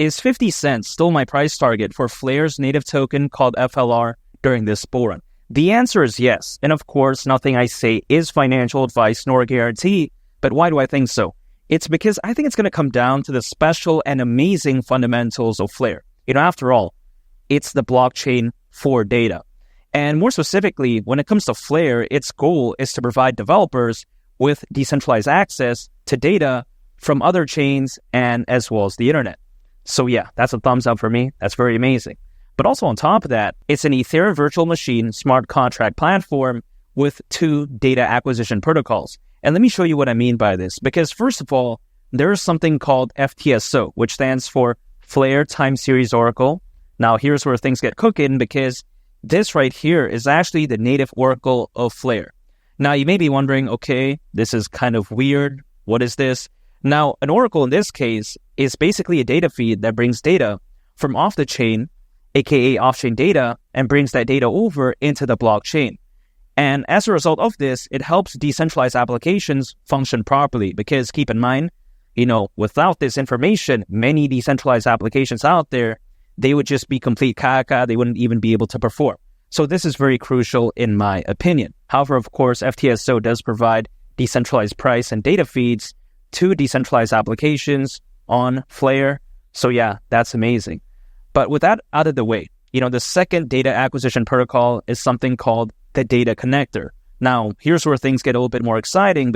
Is 50 cents still my price target for Flare's native token called FLR during this bull run? The answer is yes. And of course, nothing I say is financial advice nor a guarantee. But why do I think so? It's because I think it's going to come down to the special and amazing fundamentals of Flare. After all, it's the blockchain for data. And more specifically, when it comes to Flare, its goal is to provide developers with decentralized access to data from other chains and as well as the internet. So yeah, that's a thumbs up for me. That's very amazing. But also on top of that, it's an Ethereum virtual machine smart contract platform with 2 data acquisition protocols. And let me show you what I mean by this. Because first of all, there is something called FTSO, which stands for Flare Time Series Oracle. Now here's where things get cooking, because this right here is actually the native oracle of Flare. Now you may be wondering, okay, this is kind of weird. What is this? Now, an oracle in this case is basically a data feed that brings data from off the chain, aka off-chain data, and brings that data over into the blockchain. And as a result of this, it helps decentralized applications function properly, because keep in mind, without this information, many decentralized applications out there, they would just be complete caca. They wouldn't even be able to perform. So this is very crucial in my opinion. However, of course, FTSO does provide decentralized price and data feeds to decentralized applications on Flare. So yeah, that's amazing. But with that out of the way, the second data acquisition protocol is something called the data connector. Now, here's where things get a little bit more exciting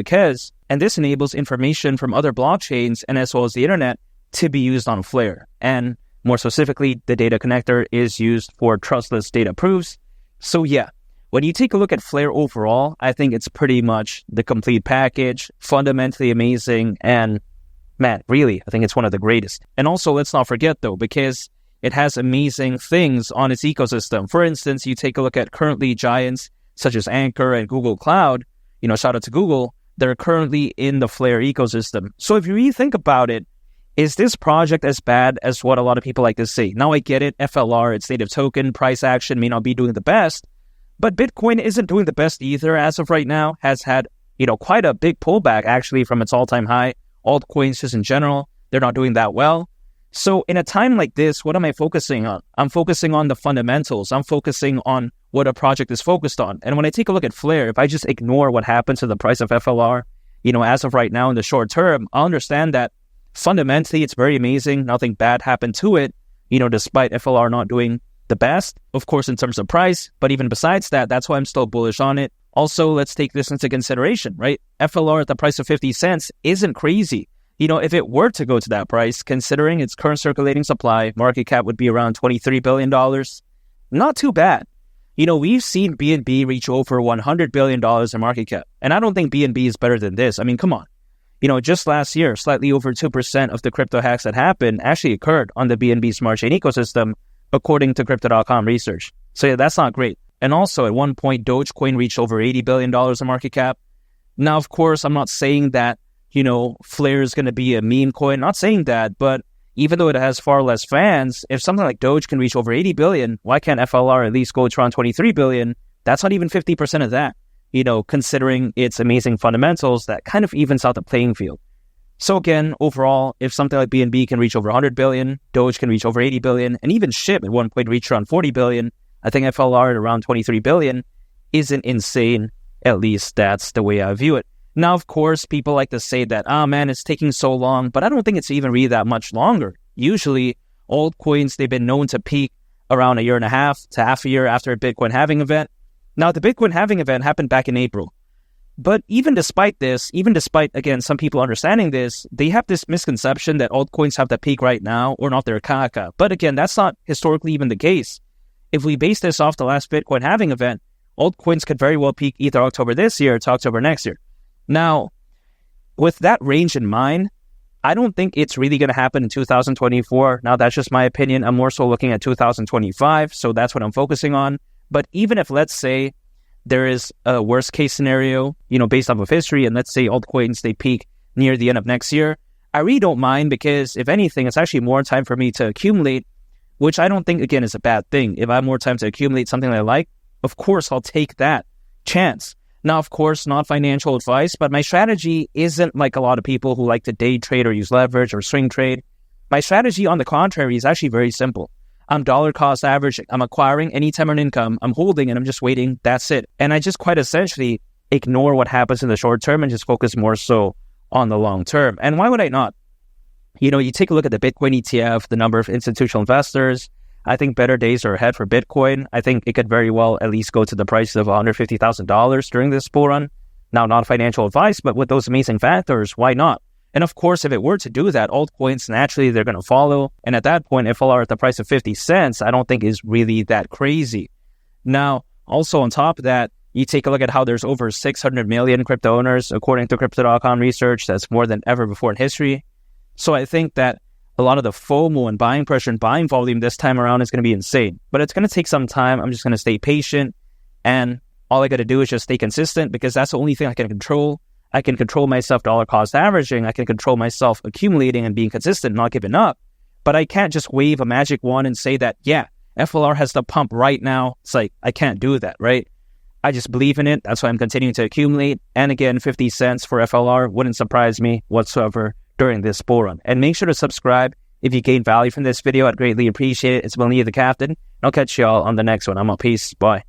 and this enables information from other blockchains and as well as the internet to be used on Flare. And more specifically, the data connector is used for trustless data proofs. So yeah, when you take a look at Flare overall, I think it's pretty much the complete package, fundamentally amazing, and man, really, I think it's one of the greatest. And also, let's not forget though, because it has amazing things on its ecosystem. For instance, you take a look at currently giants such as Anchor and Google Cloud, shout out to Google, they're currently in the Flare ecosystem. So if you really think about it, is this project as bad as what a lot of people like to say? Now I get it, FLR, its native token, price action may not be doing the best, but Bitcoin isn't doing the best either as of right now, has had, quite a big pullback actually from its all-time high. Altcoins just in general, they're not doing that well. So in a time like this, what am I focusing on? I'm focusing on the fundamentals. I'm focusing on what a project is focused on. And when I take a look at Flare, if I just ignore what happens to the price of FLR, as of right now in the short term, I'll understand that fundamentally it's very amazing. Nothing bad happened to it, despite FLR not doing the best, of course, in terms of price. But even besides that, that's why I'm still bullish on it. Also, let's take this into consideration, right? FLR at the price of 50 cents isn't crazy. If it were to go to that price, considering its current circulating supply, market cap would be around $23 billion. Not too bad. We've seen BNB reach over $100 billion in market cap. And I don't think BNB is better than this. I mean, come on. Just last year, slightly over 2% of the crypto hacks that happened actually occurred on the BNB Smart Chain ecosystem, according to Crypto.com research. So yeah, that's not great. And also, at one point, Dogecoin reached over $80 billion in market cap. Now, of course, I'm not saying that, Flare is going to be a meme coin. Not saying that, but even though it has far less fans, if something like Doge can reach over 80 billion, why can't FLR at least go to around 23 billion? That's not even 50% of that, considering its amazing fundamentals that kind of evens out the playing field. So again, overall, if something like BNB can reach over 100 billion, Doge can reach over 80 billion, and even SHIB at one point reached around 40 billion, I think FLR at around 23 billion isn't insane. At least that's the way I view it. Now, of course, people like to say that, man, it's taking so long, but I don't think it's even really that much longer. Usually, altcoins, they've been known to peak around a year and a half to half a year after a Bitcoin halving event. Now, the Bitcoin halving event happened back in April. But even despite this, again, some people understanding this, they have this misconception that altcoins have the peak right now or not their caca. But again, that's not historically even the case. If we base this off the last Bitcoin halving event, altcoins could very well peak either October this year to October next year. Now, with that range in mind, I don't think it's really going to happen in 2024. Now, that's just my opinion. I'm more so looking at 2025, so that's what I'm focusing on. But even if, let's say, there is a worst case scenario, based off of history, and let's say altcoins, they peak near the end of next year, I really don't mind because, if anything, it's actually more time for me to accumulate, which I don't think, again, is a bad thing. If I have more time to accumulate something that I like, of course, I'll take that chance. Now, of course, not financial advice, but my strategy isn't like a lot of people who like to day trade or use leverage or swing trade. My strategy, on the contrary, is actually very simple. I'm dollar cost averaging. I'm acquiring anytime earned income. I'm holding and I'm just waiting. That's it. And I just quite essentially ignore what happens in the short term and just focus more so on the long term. And why would I not? You take a look at the Bitcoin ETF, the number of institutional investors. I think better days are ahead for Bitcoin. I think it could very well at least go to the price of $150,000 during this bull run. Now, not financial advice, but with those amazing factors, why not? And of course, if it were to do that, altcoins, naturally, they're going to follow. And at that point, FLR at the price of 50 cents, I don't think is really that crazy. Now, also on top of that, you take a look at how there's over 600 million crypto owners, according to Crypto.com research. That's more than ever before in history. So I think that a lot of the FOMO and buying pressure and buying volume this time around is going to be insane. But it's going to take some time. I'm just going to stay patient. And all I got to do is just stay consistent, because that's the only thing I can control. I can control myself dollar cost averaging. I can control myself accumulating and being consistent, not giving up. But I can't just wave a magic wand and say that, yeah, FLR has the pump right now. It's like, I can't do that, right? I just believe in it. That's why I'm continuing to accumulate. And again, 50 cents for FLR wouldn't surprise me whatsoever during this bull run. And make sure to subscribe if you gain value from this video. I'd greatly appreciate it. It's Melania the Captain. I'll catch y'all on the next one. I'm out. Peace. Bye.